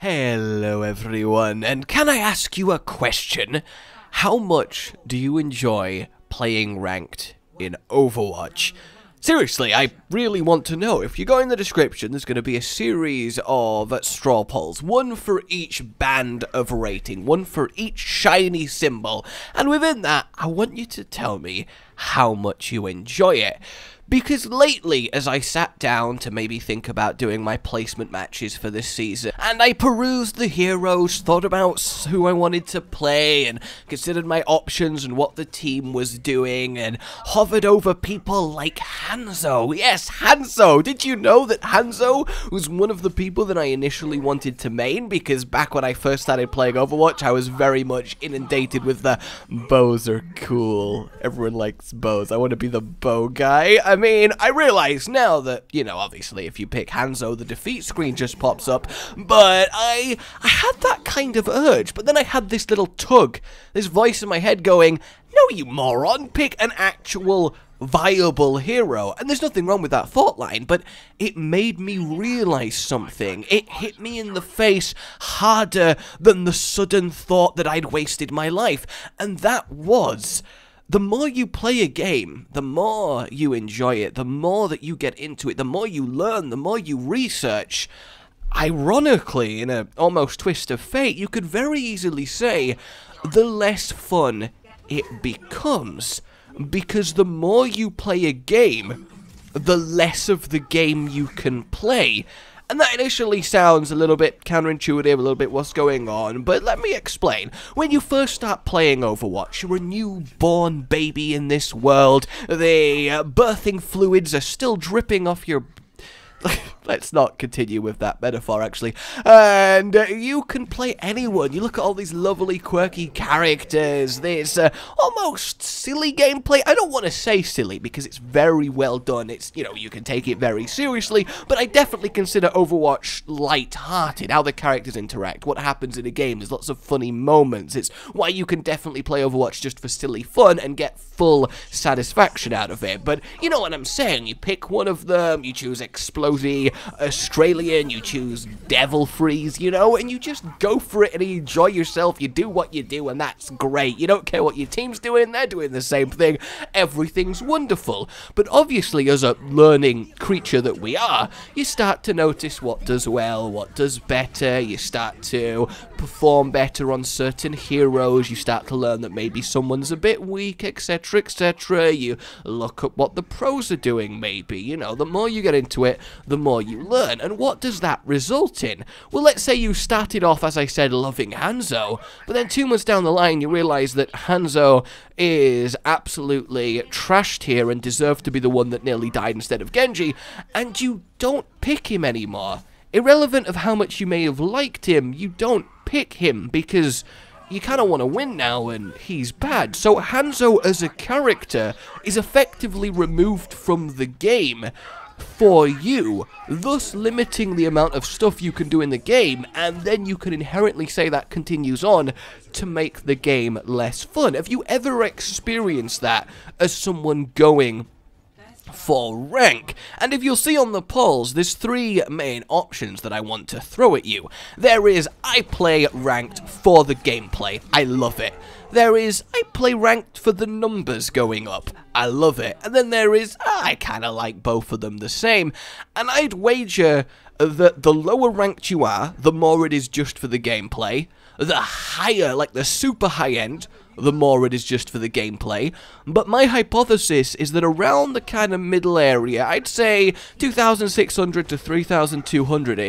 Hello everyone, and can I ask you a question? How much do you enjoy playing ranked in Overwatch? Seriously, I really want to know. If you go in the description, there's going to be a series of straw polls. One for each band of rating, one for each shiny symbol. And within that, I want you to tell me how much you enjoy it. Because lately, as I sat down to maybe think about doing my placement matches for this season, and I perused the heroes, thought about who I wanted to play, and considered my options and what the team was doing, and hovered over people like Hanzo. Yes, Hanzo! Did you know that Hanzo was one of the people that I initially wanted to main? Because back when I first started playing Overwatch, I was very much inundated with the bows are cool. Everyone likes bows. I want to be the bow guy. I mean, I realize now that, you know, obviously if you pick Hanzo, the defeat screen just pops up, but I had that kind of urge, but then I had this little tug, this voice in my head going, no you moron, pick an actual viable hero. And there's nothing wrong with that thought line, but it made me realize something. It hit me in the face harder than the sudden thought that I'd wasted my life, and that was, the more you play a game, the more you enjoy it, the more that you get into it, the more you learn, the more you research. Ironically, in an almost twist of fate, you could very easily say the less fun it becomes. Because the more you play a game, the less of the game you can play. And that initially sounds a little bit counterintuitive, a little bit what's going on, but let me explain. When you first start playing Overwatch, you're a newborn baby in this world. The birthing fluids are still dripping off your... Let's not continue with that metaphor, actually. And you can play anyone. You look at all these lovely, quirky characters. This almost silly gameplay. I don't want to say silly because it's very well done. It's, you know, you can take it very seriously. But I definitely consider Overwatch light-hearted. How the characters interact, what happens in a game. There's lots of funny moments. It's why you can definitely play Overwatch just for silly fun and get full satisfaction out of it. But you know what I'm saying. You pick one of them. You choose Explosy Australian, you choose Devil Freeze, you know, and you just go for it and you enjoy yourself, you do what you do, and that's great. You don't care what your team's doing, they're doing the same thing, everything's wonderful. But obviously, as a learning creature that we are, you start to notice what does well, what does better, you start to perform better on certain heroes, you start to learn that maybe someone's a bit weak, etc, etc, you look up what the pros are doing maybe, you know, the more you get into it, the more you learn. And what does that result in? Well, let's say you started off, as I said, loving Hanzo, but then 2 months down the line you realize that Hanzo is absolutely trashed here and deserved to be the one that nearly died instead of Genji, and you don't pick him anymore. Irrelevant of how much you may have liked him, you don't pick him because you kind of want to win now and he's bad. So Hanzo as a character is effectively removed from the game for you, thus limiting the amount of stuff you can do in the game, and then you can inherently say that continues on to make the game less fun. Have you ever experienced that as someone going for rank? And if you'll see on the polls, there's 3 main options that I want to throw at you. There is, I play ranked for the gameplay, I love it. There is, I play ranked for the numbers going up, I love it. And then there is, I kind of like both of them the same. And I'd wager that the lower ranked you are, the more it is just for the gameplay. The higher, like the super high end, the more it is just for the gameplay. But my hypothesis is that around the kind of middle area, I'd say 2,600 to 3,200,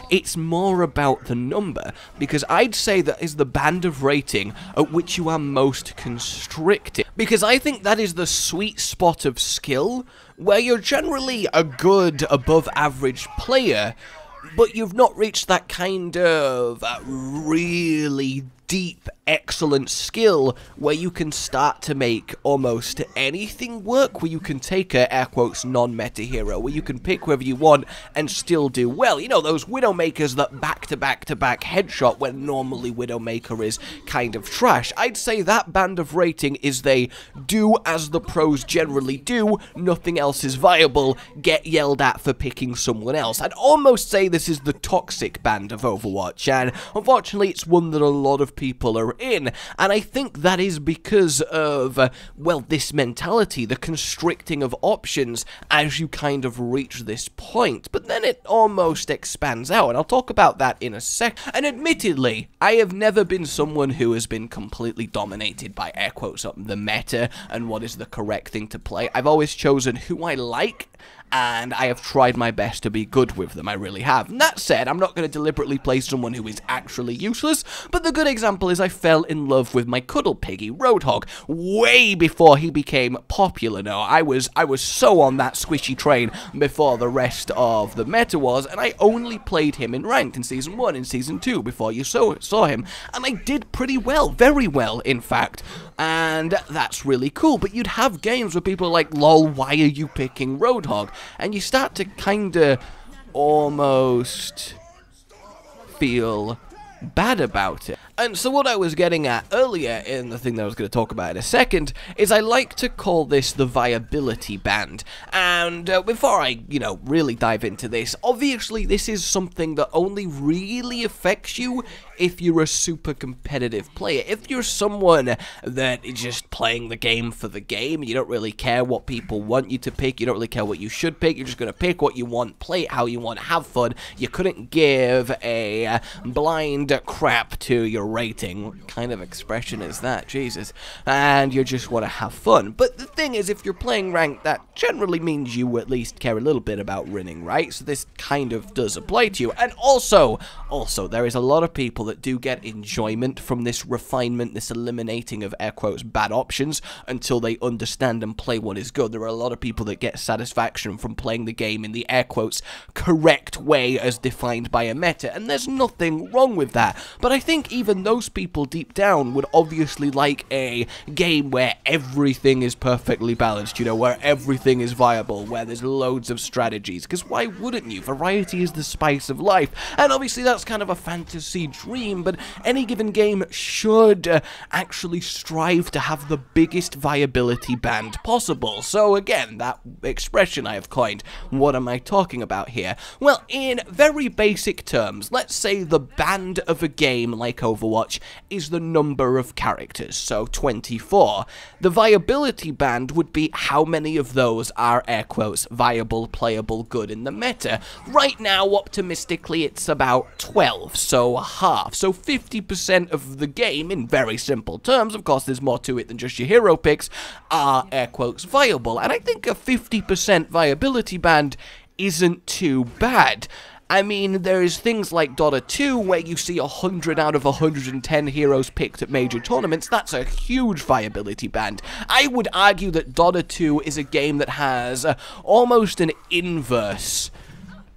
it's more about the number. Because I'd say that is the band of rating at which you are most constricted. Because I think that is the sweet spot of skill, where you're generally a good, above average player, but you've not reached that kind of really deep, excellent skill where you can start to make almost anything work, where you can take a, air quotes, non-meta hero, where you can pick whoever you want and still do well. You know, those Widowmakers that back-to-back-to-back headshot when normally Widowmaker is kind of trash. I'd say that band of rating is they do as the pros generally do, nothing else is viable, get yelled at for picking someone else. I'd almost say this is the toxic band of Overwatch, and unfortunately it's one that a lot of people are in, and I think that is because of, well, this mentality, the constricting of options as you kind of reach this point, but then it almost expands out, and I'll talk about that in a sec. And admittedly, I have never been someone who has been completely dominated by, air quotes, the meta and what is the correct thing to play. I've always chosen who I like, and I have tried my best to be good with them, I really have. And that said, I'm not going to deliberately play someone who is actually useless, but the good example is I fell in love with my cuddle piggy, Roadhog, way before he became popular. No, I was so on that squishy train before the rest of the meta was, and I only played him in ranked in Season 1 and Season 2 before you saw him, and I did pretty well, very well, in fact, and that's really cool. But you'd have games where people are like, lol, why are you picking Roadhog? And you start to kinda almost feel bad about it. And so what I was getting at earlier in the thing that I was going to talk about in a second is I like to call this the viability band. And before I, really dive into this, obviously this is something that only really affects you if you're a super competitive player. If you're someone that is just playing the game for the game, you don't really care what people want you to pick, you don't really care what you should pick, you're just going to pick what you want, play it how you want, have fun, you couldn't give a blind crap to your rating. What kind of expression is that? Jesus. And you just want to have fun. But the thing is, if you're playing ranked, that generally means you at least care a little bit about winning, right? So this kind of does apply to you. And also, there is a lot of people that do get enjoyment from this refinement, this eliminating of, air quotes, bad options until they understand and play what is good. There are a lot of people that get satisfaction from playing the game in the, air quotes, correct way as defined by a meta, and there's nothing wrong with that. But I think even those people deep down would obviously like a game where everything is perfectly balanced, where everything is viable, where there's loads of strategies, because why wouldn't you? Variety is the spice of life, and obviously that's kind of a fantasy dream, but any given game should actually strive to have the biggest viability band possible. So again, that expression I have coined, what am I talking about here? Well, in very basic terms, let's say the band of a game like Overwatch is the number of characters, so 24. The viability band would be how many of those are, air quotes, viable, playable, good in the meta. Right now, optimistically, it's about 12, so half. So 50% of the game, in very simple terms, of course there's more to it than just your hero picks, are, air quotes, viable. And I think a 50% viability band isn't too bad. I mean, there's things like Dota 2, where you see 100 out of 110 heroes picked at major tournaments. That's a huge viability band. I would argue that Dota 2 is a game that has almost an inverse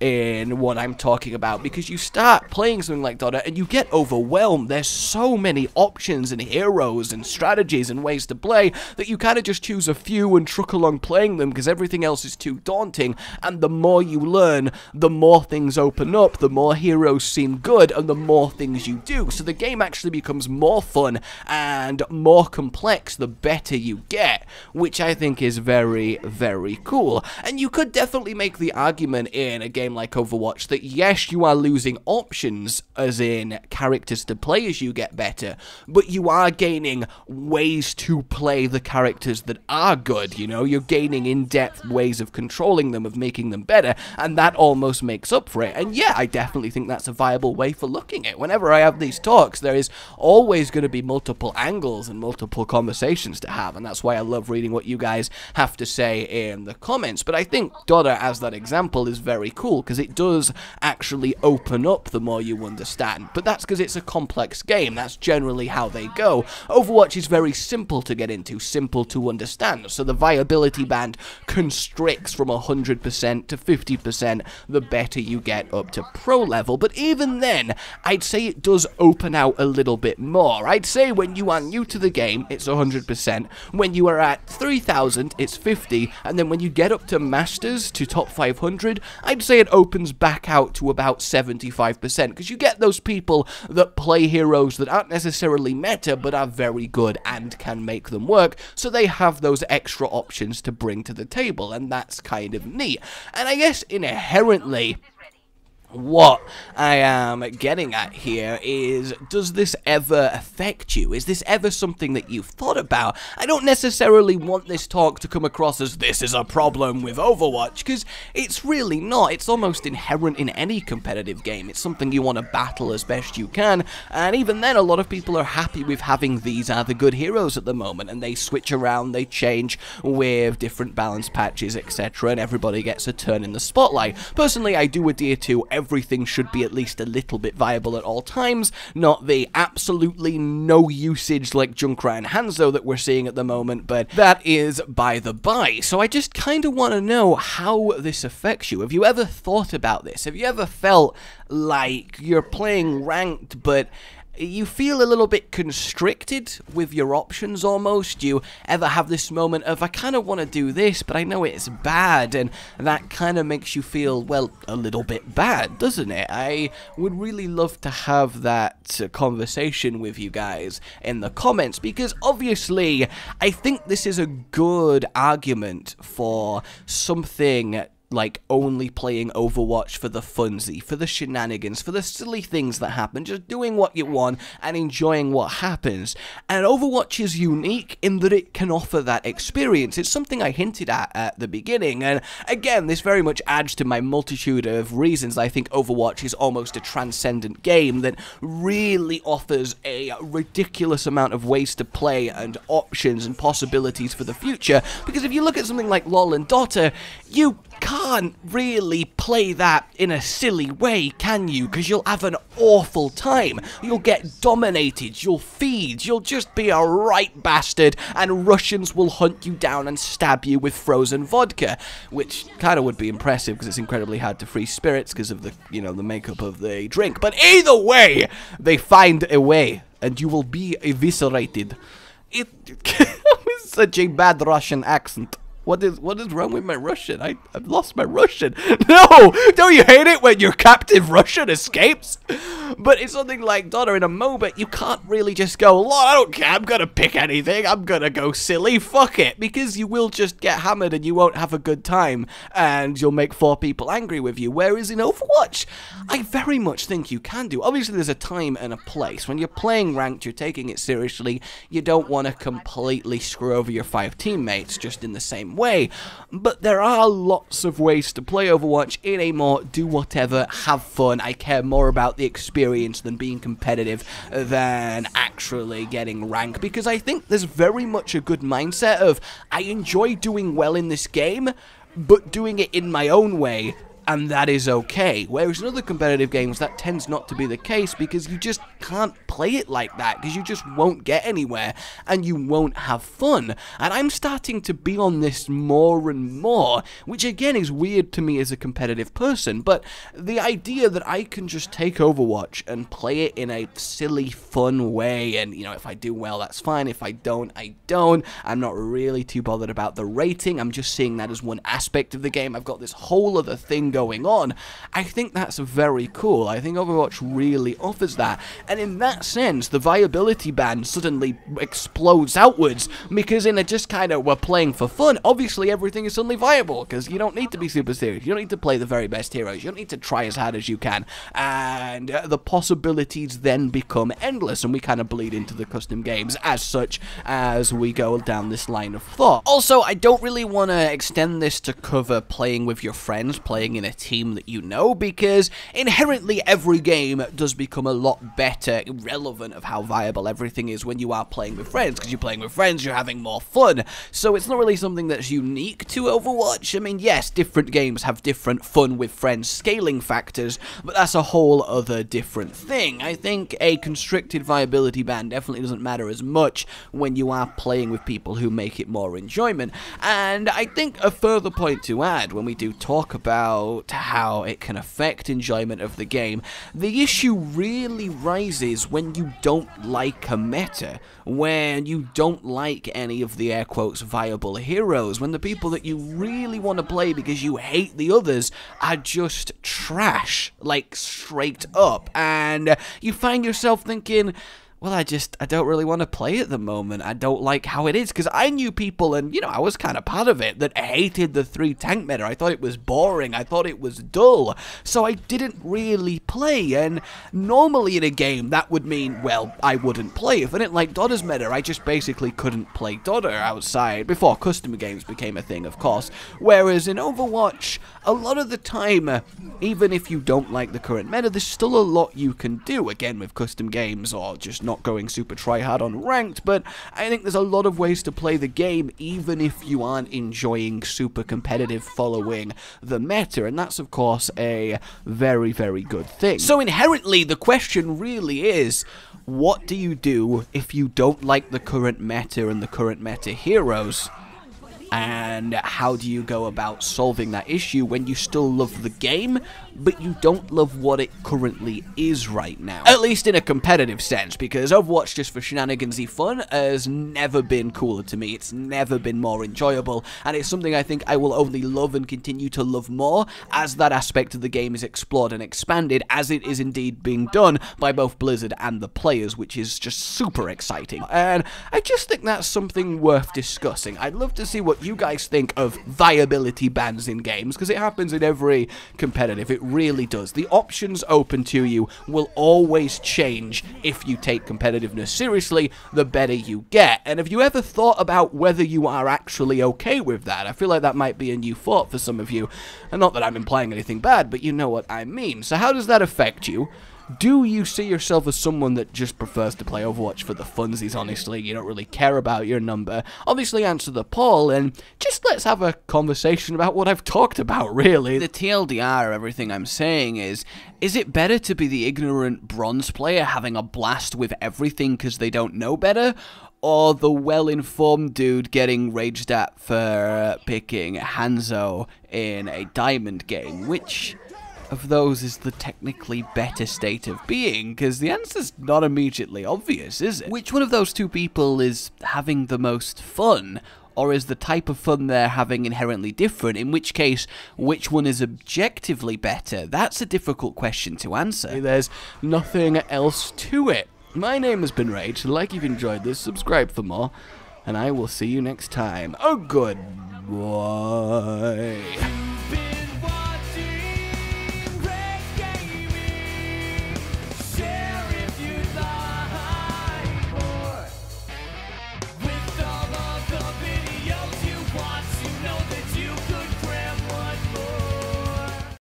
in what I'm talking about, because you start playing something like Dota and you get overwhelmed. There's so many options and heroes and strategies and ways to play that you kind of just choose a few and truck along playing them because everything else is too daunting, and the more you learn, the more things open up, the more heroes seem good, and the more things you do. So the game actually becomes more fun and more complex the better you get, which I think is very, very cool. And you could definitely make the argument in a game like Overwatch that yes, you are losing options, as in characters to play as you get better, but you are gaining ways to play the characters that are good, you're gaining in-depth ways of controlling them, of making them better, and that almost makes up for it. And yeah, I definitely think that's a viable way for looking at it. Whenever I have these talks, there is always going to be multiple angles and multiple conversations to have, and that's why I love reading what you guys have to say in the comments. But I think Dota, as that example, is very cool. cool, because it does actually open up the more you understand. But that's because it's a complex game. That's generally how they go. Overwatch is very simple to get into, simple to understand. So the viability band constricts from 100% to 50% the better you get up to pro level. But even then, I'd say it does open out a little bit more. I'd say when you are new to the game, it's 100%. When you are at 3,000, it's 50. And then when you get up to Masters, to top 500, I'd say it opens back out to about 75%. Because you get those people that play heroes that aren't necessarily meta, but are very good and can make them work. So they have those extra options to bring to the table. And that's kind of neat. And I guess inherently, what I am getting at here is, does this ever affect you? Is this ever something that you've thought about? I don't necessarily want this talk to come across as this is a problem with Overwatch, because it's really not. It's almost inherent in any competitive game. It's something you want to battle as best you can, and even then a lot of people are happy with having these are the good heroes at the moment, and they switch around, they change with different balance patches, etc., and everybody gets a turn in the spotlight. Personally, I do adhere to everything should be at least a little bit viable at all times, not the absolutely no usage like Junkrat and Hanzo that we're seeing at the moment, but that is by the by. So I just kind of want to know how this affects you. Have you ever thought about this? Have you ever felt like you're playing ranked, but you feel a little bit constricted with your options almost? You ever have this moment of, I kind of want to do this, but I know it's bad, and that kind of makes you feel, well, a little bit bad, doesn't it? I would really love to have that conversation with you guys in the comments, because obviously I think this is a good argument for something like only playing Overwatch for the funsy, for the shenanigans, for the silly things that happen, just doing what you want and enjoying what happens. And Overwatch is unique in that it can offer that experience. It's something I hinted at the beginning, and again, this very much adds to my multitude of reasons I think Overwatch is almost a transcendent game that really offers a ridiculous amount of ways to play and options and possibilities for the future. Because if you look at something like LoL and Dota, you can't really play that in a silly way, can you? Because you'll have an awful time. You'll get dominated, you'll feed, you'll just be a right bastard, and Russians will hunt you down and stab you with frozen vodka, which kind of would be impressive because it's incredibly hard to freeze spirits because of the, you know, the makeup of the drink. But either way, they find a way, and you will be eviscerated. It was such a bad Russian accent. What is wrong with my Russian? I've lost my Russian. No! Don't you hate it when your captive Russian escapes? But it's something like Dota in a MOBA, you can't really just go, Lord, I don't care, I'm gonna pick anything, I'm gonna go silly, fuck it. Because you will just get hammered and you won't have a good time, and you'll make 4 people angry with you. Whereas in Overwatch, I very much think you can do. Obviously there's a time and a place. When you're playing ranked, you're taking it seriously, you don't want to completely screw over your 5 teammates just in the same way, but there are lots of ways to play Overwatch in a more do whatever, have fun, I care more about the experience than being competitive than actually getting rank, because I think there's very much a good mindset of, I enjoy doing well in this game, but doing it in my own way, and that is okay. Whereas in other competitive games, that tends not to be the case, because you just can't play it like that, because you just won't get anywhere, and you won't have fun. And I'm starting to be on this more and more, which again is weird to me as a competitive person, but the idea that I can just take Overwatch and play it in a silly, fun way, and, you know, if I do well, that's fine, if I don't, I don't. I'm not really too bothered about the rating, I'm just seeing that as one aspect of the game. I've got this whole other thing going on. I think that's very cool. I think Overwatch really offers that, and in that sense the viability band suddenly explodes outwards, because in a just kind of we're playing for fun, obviously everything is suddenly viable, because you don't need to be super serious, you don't need to play the very best heroes, you don't need to try as hard as you can, and the possibilities then become endless, and we kind of bleed into the custom games as such as we go down this line of thought. Also, I don't really want to extend this to cover playing with your friends, playing in a a team that you know, because inherently every game does become a lot better, irrelevant of how viable everything is when you are playing with friends, because you're playing with friends, you're having more fun. So it's not really something that's unique to Overwatch. I mean, yes, different games have different fun with friends scaling factors, but that's a whole other different thing. I think a constricted viability ban definitely doesn't matter as much when you are playing with people who make it more enjoyment. And I think a further point to add when we do talk about how it can affect enjoyment of the game, the issue really rises when you don't like a meta, when you don't like any of the air quotes viable heroes, when the people that you really want to play because you hate the others are just trash, like straight up, and you find yourself thinking, well, I don't really want to play at the moment. I don't like how it is, because I knew people, and, you know, I was kind of part of it, that hated the 3 tank meta. I thought it was boring. I thought it was dull. So I didn't really play, and normally in a game, that would mean, well, I wouldn't play. If I didn't like Dodder's meta, I just basically couldn't play Dodder outside, before custom games became a thing, of course. Whereas in Overwatch, a lot of the time, even if you don't like the current meta, there's still a lot you can do, again, with custom games, or just not going super try-hard on ranked, but I think there's a lot of ways to play the game even if you aren't enjoying super competitive following the meta, and that's of course a very, very good thing. So inherently the question really is, what do you do if you don't like the current meta and the current meta heroes? And how do you go about solving that issue when you still love the game, but you don't love what it currently is right now? At least in a competitive sense, because Overwatch just for shenanigansy fun has never been cooler to me. It's never been more enjoyable, and it's something I think I will only love and continue to love more as that aspect of the game is explored and expanded, as it is indeed being done by both Blizzard and the players, which is just super exciting. And I just think that's something worth discussing. I'd love to see what you guys think of viability bans in games, because it happens in every competitive. It really does. The options open to you will always change if you take competitiveness seriously, the better you get. And have you ever thought about whether you are actually okay with that? I feel like that might be a new thought for some of you. And not that I'm implying anything bad, but you know what I mean. So how does that affect you? Do you see yourself as someone that just prefers to play Overwatch for the funsies, honestly? You don't really care about your number? Obviously answer the poll, and just let's have a conversation about what I've talked about, really. The TLDR of everything I'm saying is it better to be the ignorant bronze player having a blast with everything because they don't know better? Or the well-informed dude getting raged at for picking Hanzo in a diamond game? Which of those is the technically better state of being? Because the answer's not immediately obvious, is it? Which one of those two people is having the most fun? Or is the type of fun they're having inherently different? In which case, which one is objectively better? That's a difficult question to answer. There's nothing else to it. My name has been Rage. Like you've enjoyed this, subscribe for more, and I will see you next time. Oh, goodbye.